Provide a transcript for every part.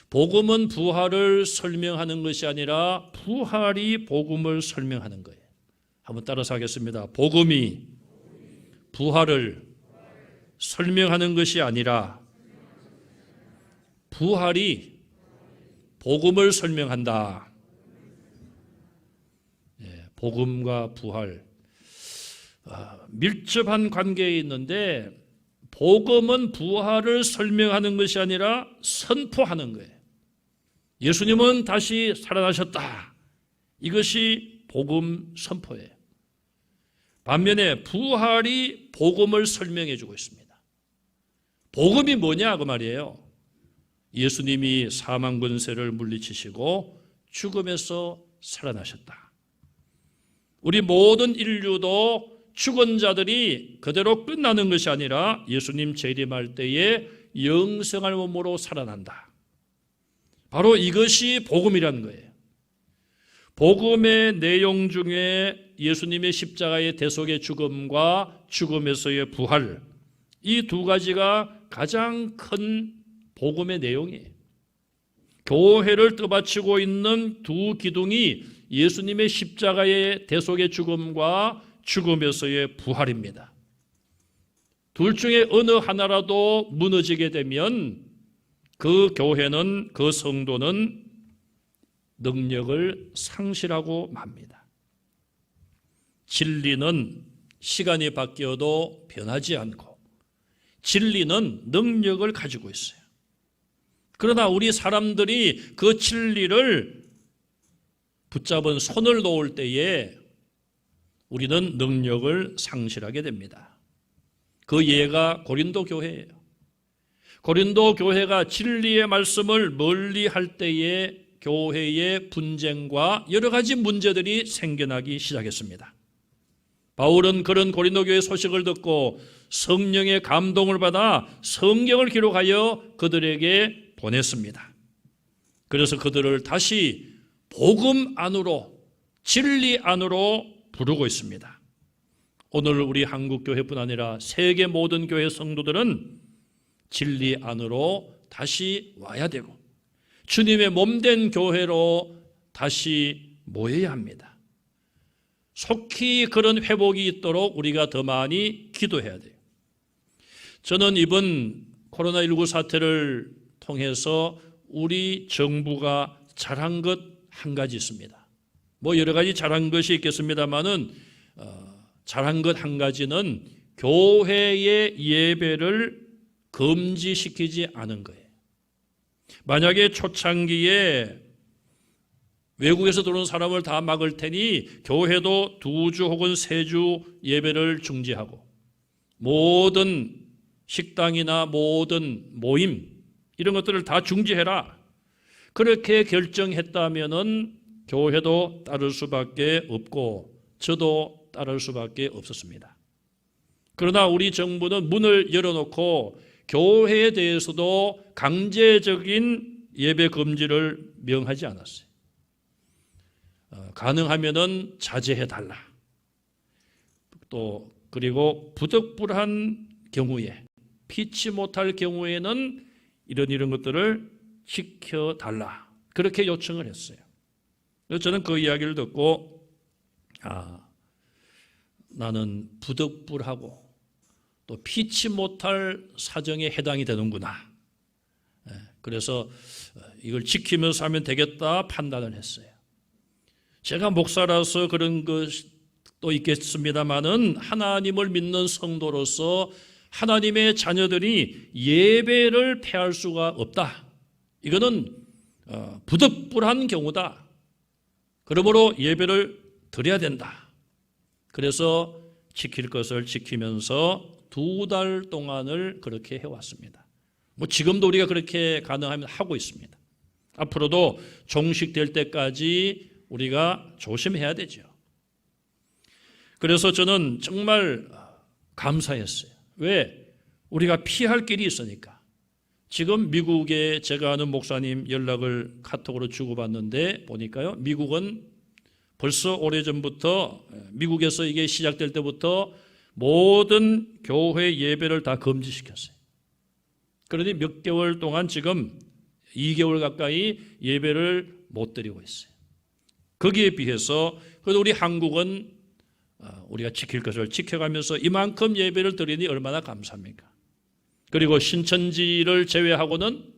복음은 부활을 설명하는 것이 아니라 부활이 복음을 설명하는 거예요. 한번 따라서 하겠습니다. 복음이 부활을 설명하는 것이 아니라 부활이 복음을 설명한다. 복음과 부활 밀접한 관계에 있는데, 복음은 부활을 설명하는 것이 아니라 선포하는 거예요. 예수님은 다시 살아나셨다. 이것이 복음 선포예요. 반면에 부활이 복음을 설명해 주고 있습니다. 복음이 뭐냐 그 말이에요. 예수님이 사망 권세를 물리치시고 죽음에서 살아나셨다. 우리 모든 인류도 죽은 자들이 그대로 끝나는 것이 아니라 예수님 재림할 때에 영생할 몸으로 살아난다. 바로 이것이 복음이라는 거예요. 복음의 내용 중에 예수님의 십자가의 대속의 죽음과 죽음에서의 부활, 이 두 가지가 가장 큰 복음의 내용이에요. 교회를 떠받치고 있는 두 기둥이 예수님의 십자가의 대속의 죽음과 죽음에서의 부활입니다. 둘 중에 어느 하나라도 무너지게 되면 그 교회는, 그 성도는 능력을 상실하고 맙니다. 진리는 시간이 바뀌어도 변하지 않고 진리는 능력을 가지고 있어요. 그러나 우리 사람들이 그 진리를 붙잡은 손을 놓을 때에 우리는 능력을 상실하게 됩니다. 그 예가 고린도 교회예요. 고린도 교회가 진리의 말씀을 멀리할 때에 교회의 분쟁과 여러 가지 문제들이 생겨나기 시작했습니다. 바울은 그런 고린도 교회 소식을 듣고 성령의 감동을 받아 성경을 기록하여 그들에게 보냈습니다. 그래서 그들을 다시 복음 안으로, 진리 안으로 부르고 있습니다. 오늘 우리 한국교회뿐 아니라 세계 모든 교회 성도들은 진리 안으로 다시 와야 되고 주님의 몸된 교회로 다시 모여야 합니다. 속히 그런 회복이 있도록 우리가 더 많이 기도해야 돼요. 저는 이번 코로나19 사태를 통해서 우리 정부가 잘한 것 한 가지 있습니다. 뭐 여러 가지 잘한 것이 있겠습니다만은 잘한 것 한 가지는 교회의 예배를 금지시키지 않은 거예요. 만약에 초창기에 외국에서 들어온 사람을 다 막을 테니 교회도 2주 혹은 3주 예배를 중지하고 모든 식당이나 모든 모임 이런 것들을 다 중지해라. 그렇게 결정했다면은 교회도 따를 수밖에 없고 저도 따를 수밖에 없었습니다. 그러나 우리 정부는 문을 열어놓고 교회에 대해서도 강제적인 예배 금지를 명하지 않았어요. 가능하면은 자제해달라. 또 그리고 부득불한 경우에 피치 못할 경우에는 이런 것들을 지켜달라. 그렇게 요청을 했어요. 그래서 저는 그 이야기를 듣고 나는 부득불하고 또 피치 못할 사정에 해당이 되는구나. 그래서 이걸 지키면서 하면 되겠다 판단을 했어요. 제가 목사라서 그런 것도 있겠습니다만은 하나님을 믿는 성도로서 하나님의 자녀들이 예배를 패할 수가 없다. 이거는 부득불한 경우다. 그러므로 예배를 드려야 된다. 그래서 지킬 것을 지키면서 2달 동안을 그렇게 해왔습니다. 뭐 지금도 우리가 그렇게 가능하면 하고 있습니다. 앞으로도 종식될 때까지 우리가 조심해야 되죠. 그래서 저는 정말 감사했어요. 왜? 우리가 피할 길이 있으니까. 지금 미국에 제가 아는 목사님 연락을 카톡으로 주고받는데 보니까요. 미국은 벌써 오래전부터 미국에서 이게 시작될 때부터 모든 교회 예배를 다 금지시켰어요. 그러니 몇 개월 동안 지금 2개월 가까이 예배를 못 드리고 있어요. 거기에 비해서 그래도 우리 한국은 우리가 지킬 것을 지켜가면서 이만큼 예배를 드리니 얼마나 감사합니까? 그리고 신천지를 제외하고는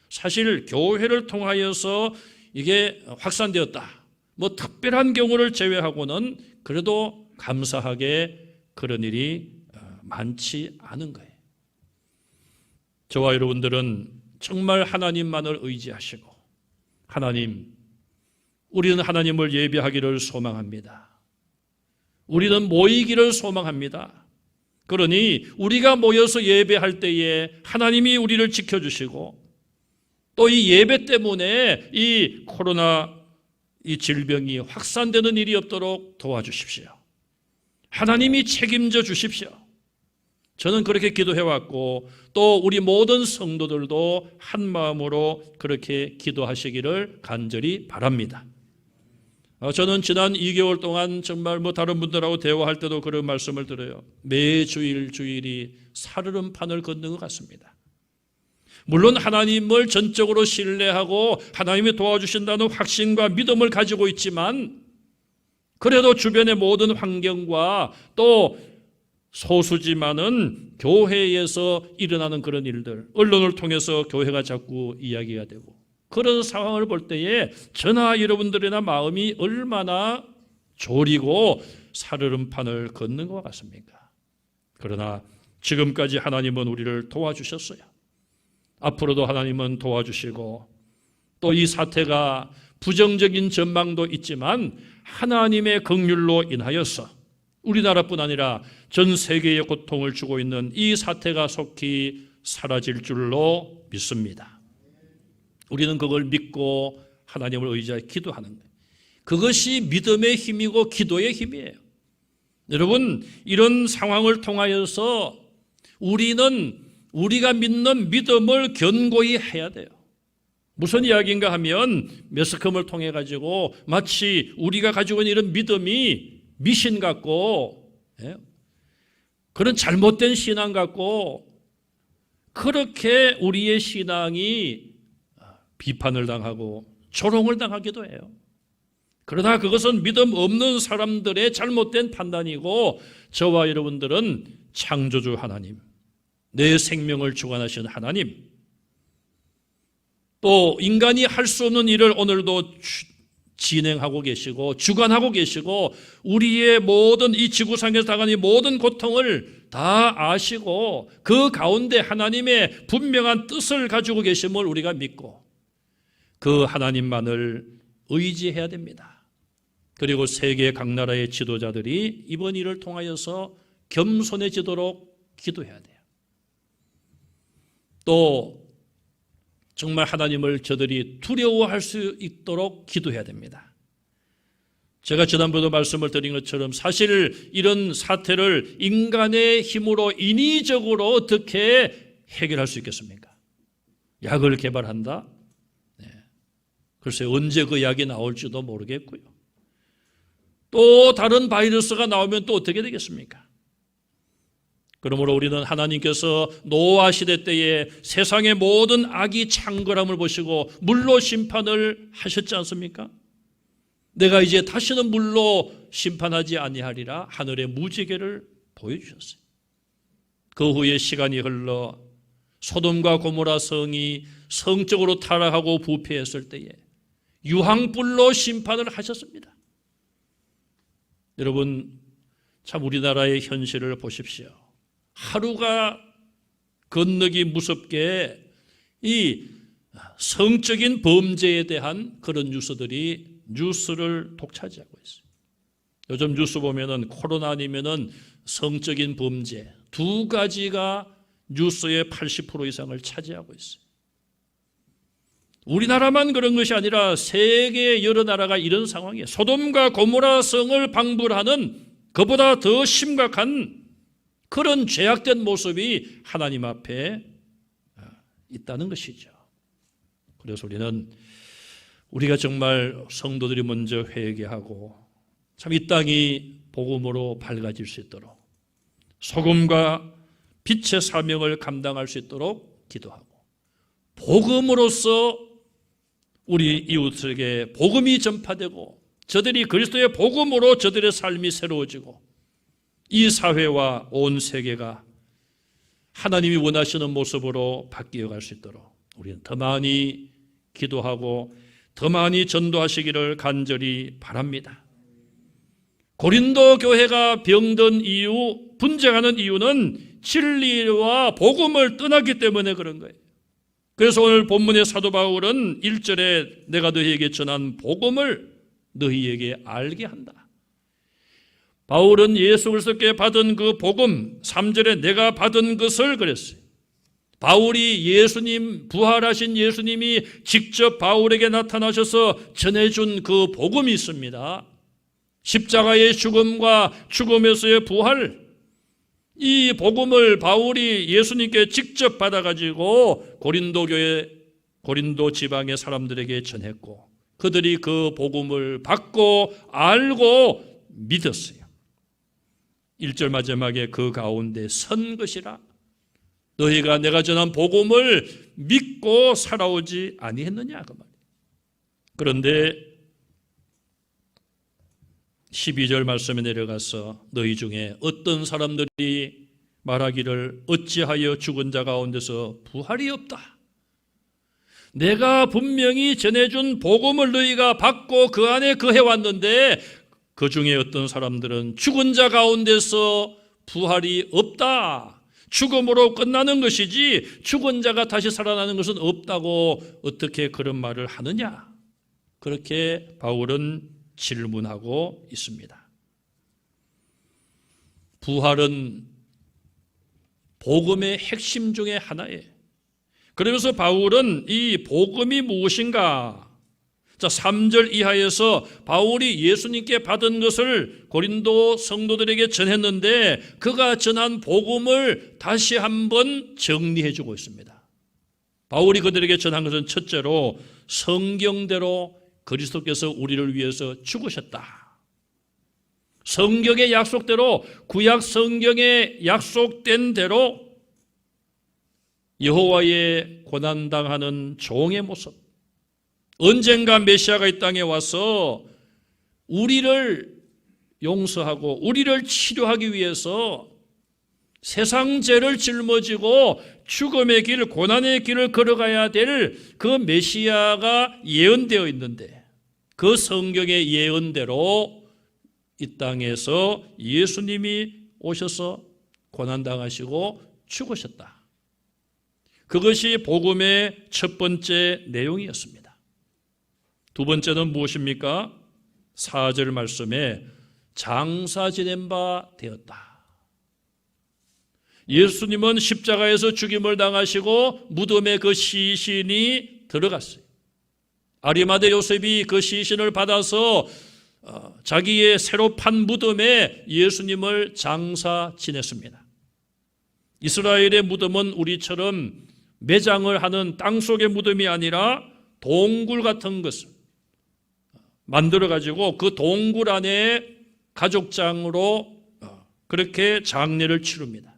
사실 교회를 통하여서 이게 확산되었다. 뭐 특별한 경우를 제외하고는 그래도 감사하게 그런 일이 많지 않은 거예요. 저와 여러분들은 정말 하나님만을 의지하시고 하나님, 우리는 하나님을 예배하기를 소망합니다. 우리는 모이기를 소망합니다. 그러니 우리가 모여서 예배할 때에 하나님이 우리를 지켜주시고 또 이 예배 때문에 이 코로나 이 질병이 확산되는 일이 없도록 도와주십시오. 하나님이 책임져 주십시오. 저는 그렇게 기도해왔고 또 우리 모든 성도들도 한 마음으로 그렇게 기도하시기를 간절히 바랍니다. 저는 지난 2개월 동안 정말 다른 분들하고 대화할 때도 그런 말씀을 드려요. 매 주일이 살얼음판을 걷는 것 같습니다. 물론 하나님을 전적으로 신뢰하고 하나님이 도와주신다는 확신과 믿음을 가지고 있지만 그래도 주변의 모든 환경과 또 소수지만은 교회에서 일어나는 그런 일들, 언론을 통해서 교회가 자꾸 이야기가 되고 그런 상황을 볼 때에 저나 여러분들이나 마음이 얼마나 졸이고 살얼음판을 걷는 것 같습니까? 그러나 지금까지 하나님은 우리를 도와주셨어요. 앞으로도 하나님은 도와주시고 또 이 사태가 부정적인 전망도 있지만 하나님의 긍휼로 인하여서 우리나라뿐 아니라 전 세계에 고통을 주고 있는 이 사태가 속히 사라질 줄로 믿습니다. 우리는 그걸 믿고 하나님을 의지하여 기도하는 거예요. 그것이 믿음의 힘이고 기도의 힘이에요. 여러분, 이런 상황을 통하여서 우리는 우리가 믿는 믿음을 견고히 해야 돼요. 무슨 이야기인가 하면 매스컴을 통해 가지고 마치 우리가 가지고 있는 이런 믿음이 미신 같고 그런 잘못된 신앙 같고 그렇게 우리의 신앙이 비판을 당하고 조롱을 당하기도 해요. 그러나 그것은 믿음 없는 사람들의 잘못된 판단이고 저와 여러분들은 창조주 하나님, 내 생명을 주관하시는 하나님, 또 인간이 할 수 없는 일을 오늘도 진행하고 계시고 주관하고 계시고 우리의 모든 이 지구상에서 당하는 모든 고통을 다 아시고 그 가운데 하나님의 분명한 뜻을 가지고 계심을 우리가 믿고 그 하나님만을 의지해야 됩니다. 그리고 세계 각 나라의 지도자들이 이번 일을 통하여서 겸손해지도록 기도해야 돼요. 또 정말 하나님을 저들이 두려워할 수 있도록 기도해야 됩니다. 제가 지난번에도 말씀을 드린 것처럼 사실 이런 사태를 인간의 힘으로 인위적으로 어떻게 해결할 수 있겠습니까? 약을 개발한다? 글쎄 언제 그 약이 나올지도 모르겠고요. 또 다른 바이러스가 나오면 또 어떻게 되겠습니까? 그러므로 우리는 하나님께서 노아 시대 때에 세상의 모든 악이 창궐함을 보시고 물로 심판을 하셨지 않습니까? 내가 이제 다시는 물로 심판하지 아니하리라 하늘의 무지개를 보여주셨어요. 그 후에 시간이 흘러 소돔과 고모라 성이 성적으로 타락하고 부패했을 때에 유황불로 심판을 하셨습니다. 여러분, 참 우리나라의 현실을 보십시오. 하루가 건너기 무섭게 이 성적인 범죄에 대한 그런 뉴스를 독차지하고 있어요. 요즘 뉴스 보면은 코로나 아니면은 성적인 범죄 두 가지가 뉴스의 80% 이상을 차지하고 있어요. 우리나라만 그런 것이 아니라 세계 여러 나라가 이런 상황이에요. 소돔과 고모라 성을 방불하는 그보다 더 심각한 그런 죄악된 모습이 하나님 앞에 있다는 것이죠. 그래서 우리가 정말 성도들이 먼저 회개하고 참 이 땅이 복음으로 밝아질 수 있도록 소금과 빛의 사명을 감당할 수 있도록 기도하고 복음으로서 우리 이웃에게 복음이 전파되고 저들이 그리스도의 복음으로 저들의 삶이 새로워지고 이 사회와 온 세계가 하나님이 원하시는 모습으로 바뀌어갈 수 있도록 우리는 더 많이 기도하고 더 많이 전도하시기를 간절히 바랍니다. 고린도 교회가 병든 이유, 분쟁하는 이유는 진리와 복음을 떠났기 때문에 그런 거예요. 그래서 오늘 본문의 사도 바울은 1절에 내가 너희에게 전한 복음을 너희에게 알게 한다. 바울은 예수 그리스도께 받은 그 복음, 3절에 내가 받은 것을 그랬어요. 바울이 예수님, 부활하신 예수님이 직접 바울에게 나타나셔서 전해준 그 복음이 있습니다. 십자가의 죽음과 죽음에서의 부활, 이 복음을 바울이 예수님께 직접 받아가지고 고린도 교회, 고린도 지방의 사람들에게 전했고 그들이 그 복음을 받고 알고 믿었어요. 1절 마지막에 그 가운데 선 것이라 너희가 내가 전한 복음을 믿고 살아오지 아니했느냐 그 말이에요. 그런데 12절 말씀에 내려가서 너희 중에 어떤 사람들이 말하기를 어찌하여 죽은 자 가운데서 부활이 없다. 내가 분명히 전해준 복음을 너희가 받고 그 안에 거해왔는데 그 중에 어떤 사람들은 죽은 자 가운데서 부활이 없다. 죽음으로 끝나는 것이지 죽은 자가 다시 살아나는 것은 없다고 어떻게 그런 말을 하느냐. 그렇게 바울은 질문하고 있습니다. 부활은 복음의 핵심 중에 하나예요. 그러면서 바울은 이 복음이 무엇인가? 자, 3절 이하에서 바울이 예수님께 받은 것을 고린도 성도들에게 전했는데 그가 전한 복음을 다시 한번 정리해 주고 있습니다. 바울이 그들에게 전한 것은 첫째로 성경대로 그리스도께서 우리를 위해서 죽으셨다. 성경의 약속대로, 구약 성경에 약속된 대로 여호와의 고난당하는 종의 모습, 언젠가 메시아가 이 땅에 와서 우리를 용서하고 우리를 치료하기 위해서 세상 죄를 짊어지고 죽음의 길, 고난의 길을 걸어가야 될 그 메시아가 예언되어 있는데 그 성경의 예언대로 이 땅에서 예수님이 오셔서 고난당하시고 죽으셨다. 그것이 복음의 첫 번째 내용이었습니다. 두 번째는 무엇입니까? 4절 말씀에 장사 지낸 바 되었다. 예수님은 십자가에서 죽임을 당하시고 무덤에 그 시신이 들어갔어요. 아리마대 요셉이 그 시신을 받아서 자기의 새로 판 무덤에 예수님을 장사 지냈습니다. 이스라엘의 무덤은 우리처럼 매장을 하는 땅속의 무덤이 아니라 동굴 같은 것을 만들어가지고 그 동굴 안에 가족장으로 그렇게 장례를 치릅니다.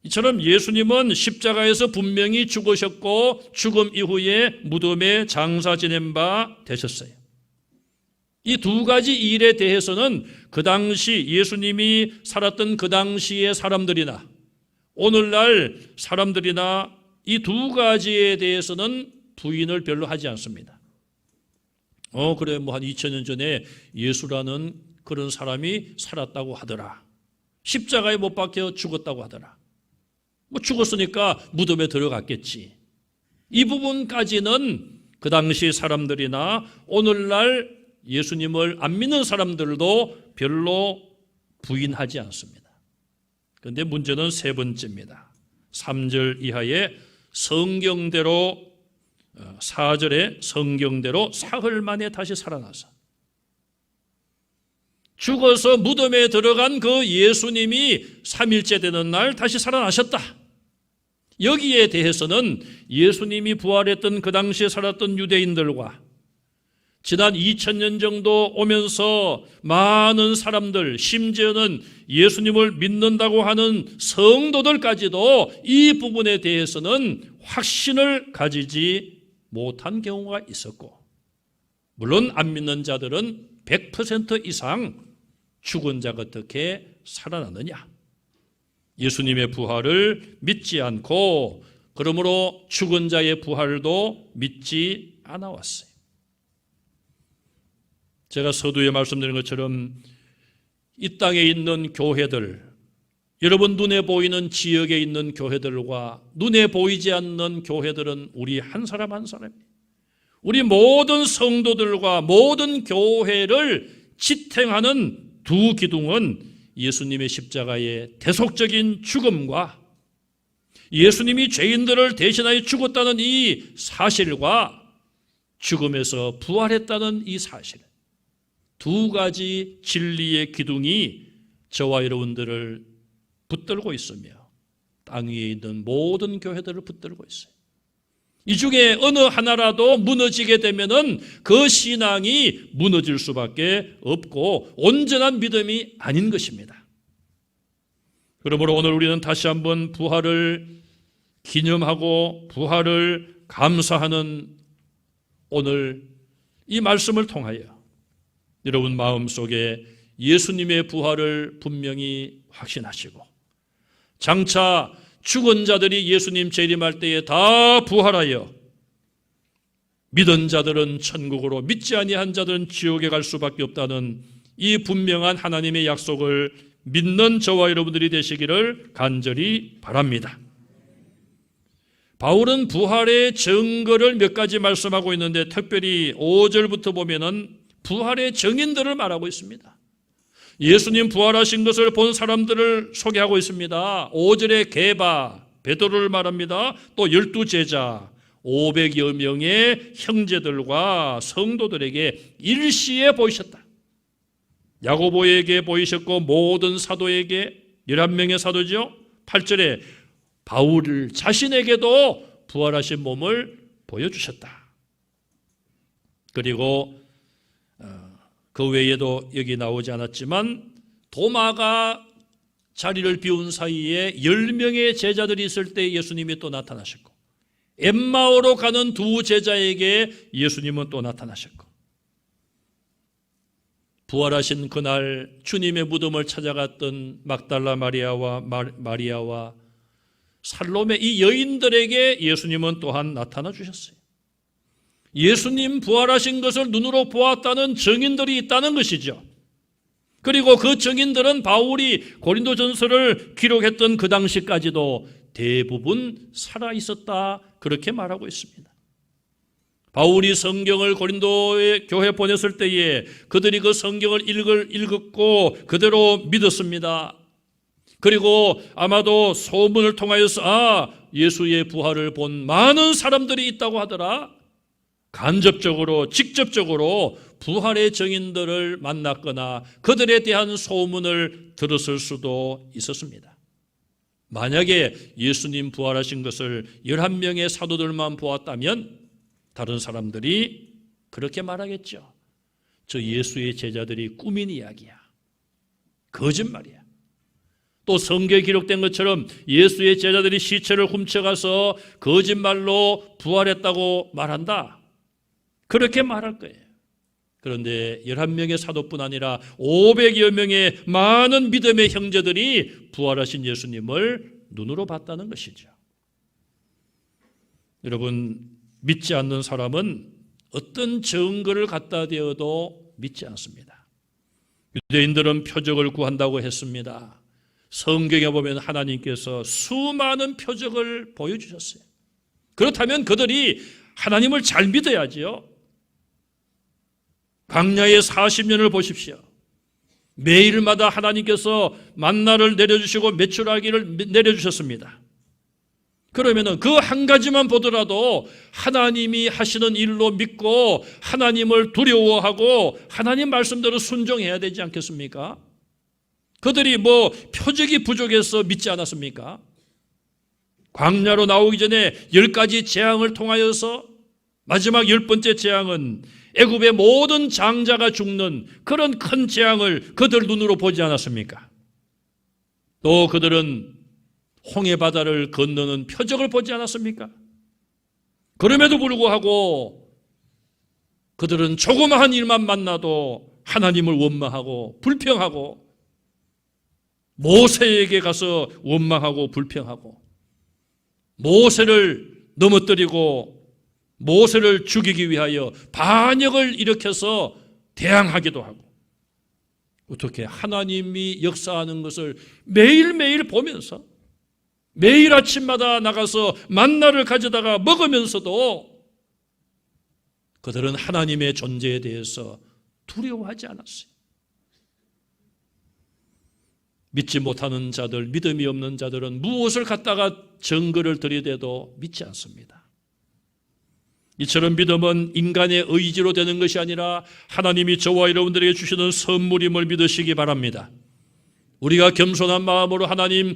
이처럼 예수님은 십자가에서 분명히 죽으셨고 죽음 이후에 무덤에 장사 지낸 바 되셨어요. 이 두 가지 일에 대해서는 그 당시 예수님이 살았던 그 당시의 사람들이나 오늘날 사람들이나 이 두 가지에 대해서는 부인을 별로 하지 않습니다. 그래 뭐 한 2000년 전에 예수라는 그런 사람이 살았다고 하더라. 십자가에 못 박혀 죽었다고 하더라. 뭐 죽었으니까 무덤에 들어갔겠지. 이 부분까지는 그 당시 사람들이나 오늘날 예수님을 안 믿는 사람들도 별로 부인하지 않습니다. 그런데 문제는 세 번째입니다. 3절 이하에 성경대로 4절에 성경대로 사흘 만에 다시 살아나서 죽어서 무덤에 들어간 그 예수님이 3일째 되는 날 다시 살아나셨다. 여기에 대해서는 예수님이 부활했던 그 당시에 살았던 유대인들과 지난 2000년 정도 오면서 많은 사람들, 심지어는 예수님을 믿는다고 하는 성도들까지도 이 부분에 대해서는 확신을 가지지 못한 경우가 있었고, 물론 안 믿는 자들은 100% 이상 죽은 자가 어떻게 살아나느냐? 예수님의 부활을 믿지 않고, 그러므로 죽은 자의 부활도 믿지 않아 왔어요. 제가 서두에 말씀드린 것처럼 이 땅에 있는 교회들, 여러분 눈에 보이는 지역에 있는 교회들과 눈에 보이지 않는 교회들은 우리 한 사람 한 사람입니다. 우리 모든 성도들과 모든 교회를 지탱하는 두 기둥은 예수님의 십자가의 대속적인 죽음과 예수님이 죄인들을 대신하여 죽었다는 이 사실과 죽음에서 부활했다는 이 사실, 두 가지 진리의 기둥이 저와 여러분들을 붙들고 있으며 땅 위에 있는 모든 교회들을 붙들고 있어요. 이 중에 어느 하나라도 무너지게 되면은 그 신앙이 무너질 수밖에 없고 온전한 믿음이 아닌 것입니다. 그러므로 오늘 우리는 다시 한번 부활을 기념하고 부활을 감사하는 오늘 이 말씀을 통하여 여러분 마음속에 예수님의 부활을 분명히 확신하시고, 장차 죽은 자들이 예수님 재림할 때에 다 부활하여 믿은 자들은 천국으로, 믿지 아니한 자들은 지옥에 갈 수밖에 없다는 이 분명한 하나님의 약속을 믿는 저와 여러분들이 되시기를 간절히 바랍니다. 바울은 부활의 증거를 몇 가지 말씀하고 있는데, 특별히 5절부터 보면은 부활의 증인들을 말하고 있습니다. 예수님 부활하신 것을 본 사람들을 소개하고 있습니다. 5절에 게바, 베드로를 말합니다. 또 12제자, 500여 명의 형제들과 성도들에게 일시에 보이셨다. 야고보에게 보이셨고 모든 사도에게, 11명의 사도죠. 8절에 바울 자신에게도 부활하신 몸을 보여주셨다. 그리고 그 외에도 여기 나오지 않았지만 도마가 자리를 비운 사이에 10명의 제자들이 있을 때 예수님이 또 나타나셨고, 엠마오로 가는 두 제자에게 예수님은 또 나타나셨고, 부활하신 그날 주님의 무덤을 찾아갔던 막달라 마리아와 살로메 이 여인들에게 예수님은 또한 나타나 주셨어요. 예수님 부활하신 것을 눈으로 보았다는 증인들이 있다는 것이죠. 그리고 그 증인들은 바울이 고린도전서를 기록했던 그 당시까지도 대부분 살아 있었다, 그렇게 말하고 있습니다. 바울이 성경을 고린도의 교회에 보냈을 때에 그들이 그 성경을 읽었고 그대로 믿었습니다. 그리고 아마도 소문을 통하여서 예수의 부활을 본 많은 사람들이 있다고 하더라. 간접적으로 직접적으로 부활의 증인들을 만났거나 그들에 대한 소문을 들었을 수도 있었습니다. 만약에 예수님 부활하신 것을 11명의 사도들만 보았다면 다른 사람들이 그렇게 말하겠죠. 저 예수의 제자들이 꾸민 이야기야, 거짓말이야. 또 성경에 기록된 것처럼 예수의 제자들이 시체를 훔쳐가서 거짓말로 부활했다고 말한다, 그렇게 말할 거예요. 그런데 11명의 사도뿐 아니라 500여 명의 많은 믿음의 형제들이 부활하신 예수님을 눈으로 봤다는 것이죠. 여러분, 믿지 않는 사람은 어떤 증거를 갖다 대어도 믿지 않습니다. 유대인들은 표적을 구한다고 했습니다. 성경에 보면 하나님께서 수많은 표적을 보여주셨어요. 그렇다면 그들이 하나님을 잘 믿어야지요. 광야의 40년을 보십시오. 매일마다 하나님께서 만나를 내려주시고 메추라기를 내려주셨습니다. 그러면은 그 한 가지만 보더라도 하나님이 하시는 일로 믿고 하나님을 두려워하고 하나님 말씀대로 순종해야 되지 않겠습니까? 그들이 표적이 부족해서 믿지 않았습니까? 광야로 나오기 전에 10가지 재앙을 통하여서 마지막 10번째 재앙은 애굽의 모든 장자가 죽는 그런 큰 재앙을 그들 눈으로 보지 않았습니까? 또 그들은 홍해 바다를 건너는 표적을 보지 않았습니까? 그럼에도 불구하고 그들은 조그마한 일만 만나도 하나님을 원망하고 불평하고 모세에게 가서 원망하고 불평하고 모세를 넘어뜨리고 모세를 죽이기 위하여 반역을 일으켜서 대항하기도 하고, 어떻게 하나님이 역사하는 것을 매일매일 보면서 매일 아침마다 나가서 만나를 가져다가 먹으면서도 그들은 하나님의 존재에 대해서 두려워하지 않았어요. 믿지 못하는 자들, 믿음이 없는 자들은 무엇을 갖다가 증거를 들이대도 믿지 않습니다. 이처럼 믿음은 인간의 의지로 되는 것이 아니라 하나님이 저와 여러분들에게 주시는 선물임을 믿으시기 바랍니다. 우리가 겸손한 마음으로 하나님,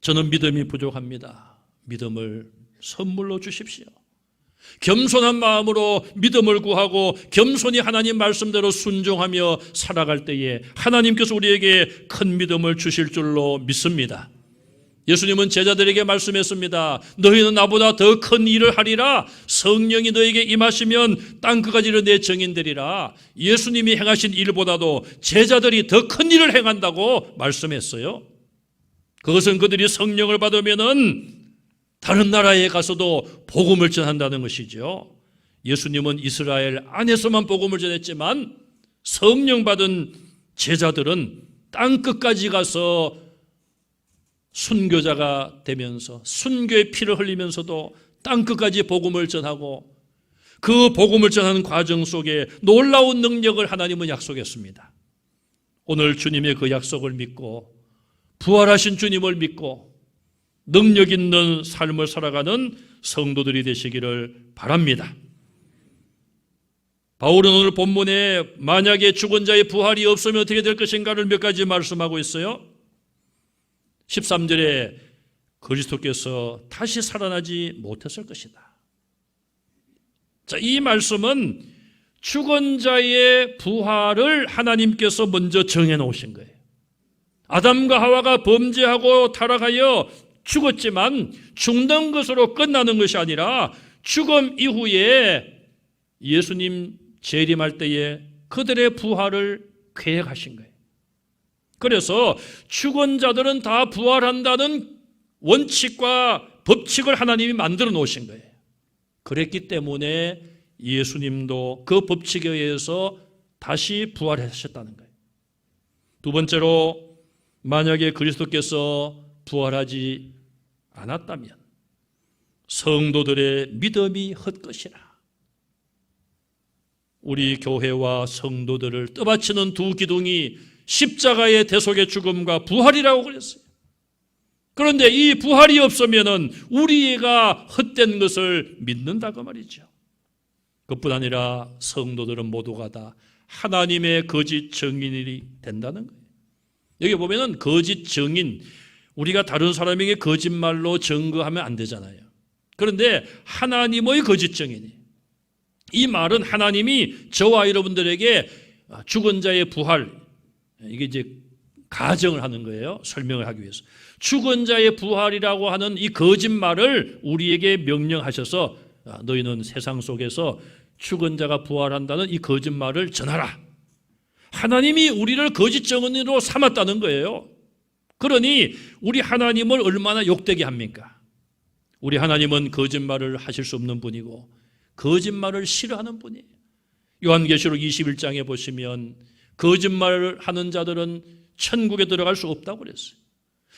저는 믿음이 부족합니다. 믿음을 선물로 주십시오. 겸손한 마음으로 믿음을 구하고 겸손히 하나님 말씀대로 순종하며 살아갈 때에 하나님께서 우리에게 큰 믿음을 주실 줄로 믿습니다. 예수님은 제자들에게 말씀했습니다. 너희는 나보다 더 큰 일을 하리라. 성령이 너에게 임하시면 땅 끝까지로 내 증인되리라. 예수님이 행하신 일보다도 제자들이 더 큰 일을 행한다고 말씀했어요. 그것은 그들이 성령을 받으면은 다른 나라에 가서도 복음을 전한다는 것이죠. 예수님은 이스라엘 안에서만 복음을 전했지만 성령 받은 제자들은 땅 끝까지 가서 순교자가 되면서 순교의 피를 흘리면서도 땅 끝까지 복음을 전하고, 그 복음을 전하는 과정 속에 놀라운 능력을 하나님은 약속했습니다. 오늘 주님의 그 약속을 믿고 부활하신 주님을 믿고 능력 있는 삶을 살아가는 성도들이 되시기를 바랍니다. 바울은 오늘 본문에 만약에 죽은 자의 부활이 없으면 어떻게 될 것인가를 몇 가지 말씀하고 있어요. 13절에 그리스도께서 다시 살아나지 못했을 것이다. 자, 이 말씀은 죽은 자의 부활을 하나님께서 먼저 정해 놓으신 거예요. 아담과 하와가 범죄하고 타락하여 죽었지만 죽는 것으로 끝나는 것이 아니라 죽음 이후에 예수님 재림할 때에 그들의 부활을 계획하신 거예요. 그래서 죽은 자들은 다 부활한다는 원칙과 법칙을 하나님이 만들어 놓으신 거예요. 그랬기 때문에 예수님도 그 법칙에 의해서 다시 부활하셨다는 거예요. 두 번째로, 만약에 그리스도께서 부활하지 않았다면 성도들의 믿음이 헛것이라. 우리 교회와 성도들을 떠받치는 두 기둥이 십자가의 대속의 죽음과 부활이라고 그랬어요. 그런데 이 부활이 없으면 우리가 헛된 것을 믿는다고 말이죠. 그뿐 아니라 성도들은 모두가 다 하나님의 거짓 증인이 된다는 거예요. 여기 보면은 거짓 증인, 우리가 다른 사람에게 거짓말로 증거하면 안 되잖아요. 그런데 하나님의 거짓 증인이, 이 말은 하나님이 저와 여러분들에게 죽은 자의 부활, 이게 이제 가정을 하는 거예요. 설명을 하기 위해서. 죽은 자의 부활이라고 하는 이 거짓말을 우리에게 명령하셔서 너희는 세상 속에서 죽은 자가 부활한다는 이 거짓말을 전하라. 하나님이 우리를 거짓 증인으로 삼았다는 거예요. 그러니 우리 하나님을 얼마나 욕되게 합니까? 우리 하나님은 거짓말을 하실 수 없는 분이고 거짓말을 싫어하는 분이에요. 요한계시록 21장에 보시면 거짓말을 하는 자들은 천국에 들어갈 수 없다고 그랬어요.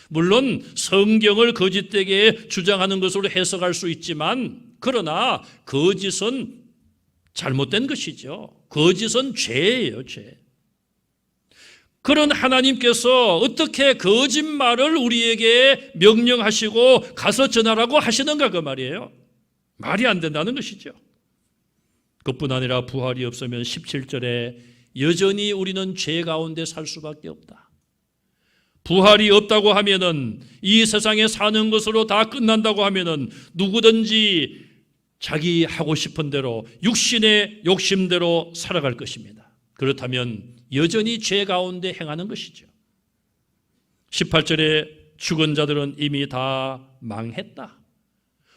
물론 성경을 거짓되게 주장하는 것으로 해석할 수 있지만, 그러나 거짓은 잘못된 것이죠. 거짓은 죄예요, 죄. 그런 하나님께서 어떻게 거짓말을 우리에게 명령하시고 가서 전하라고 하시는가, 그 말이에요. 말이 안 된다는 것이죠. 그뿐 아니라 부활이 없으면 17절에 여전히 우리는 죄 가운데 살 수밖에 없다. 부활이 없다고 하면은, 이 세상에 사는 것으로 다 끝난다고 하면은 누구든지 자기 하고 싶은 대로 육신의 욕심대로 살아갈 것입니다. 그렇다면 여전히 죄 가운데 행하는 것이죠. 18절에 죽은 자들은 이미 다 망했다.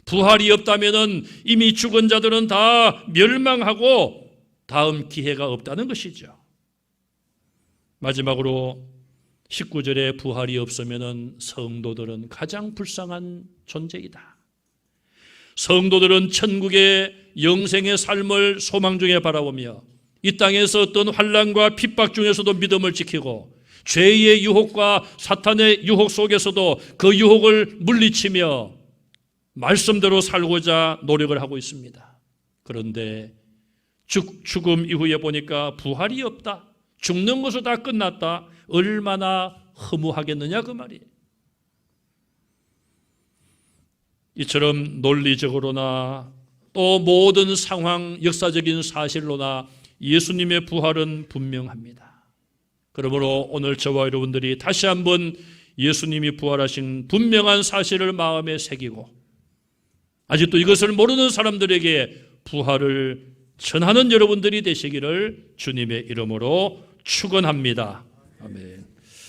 부활이 없다면은 이미 죽은 자들은 다 멸망하고 다음 기회가 없다는 것이죠. 마지막으로 19절에 부활이 없으면은 성도들은 가장 불쌍한 존재이다. 성도들은 천국의 영생의 삶을 소망 중에 바라보며 이 땅에서 어떤 환난과 핍박 중에서도 믿음을 지키고 죄의 유혹과 사탄의 유혹 속에서도 그 유혹을 물리치며 말씀대로 살고자 노력을 하고 있습니다. 그런데 죽음 이후에 보니까 부활이 없다. 죽는 것은 다 끝났다. 얼마나 허무하겠느냐 그 말이에요. 이처럼 논리적으로나 또 모든 상황, 역사적인 사실로나 예수님의 부활은 분명합니다. 그러므로 오늘 저와 여러분들이 다시 한번 예수님이 부활하신 분명한 사실을 마음에 새기고 아직도 이것을 모르는 사람들에게 부활을 전하는 여러분들이 되시기를 주님의 이름으로 축원합니다. 아멘.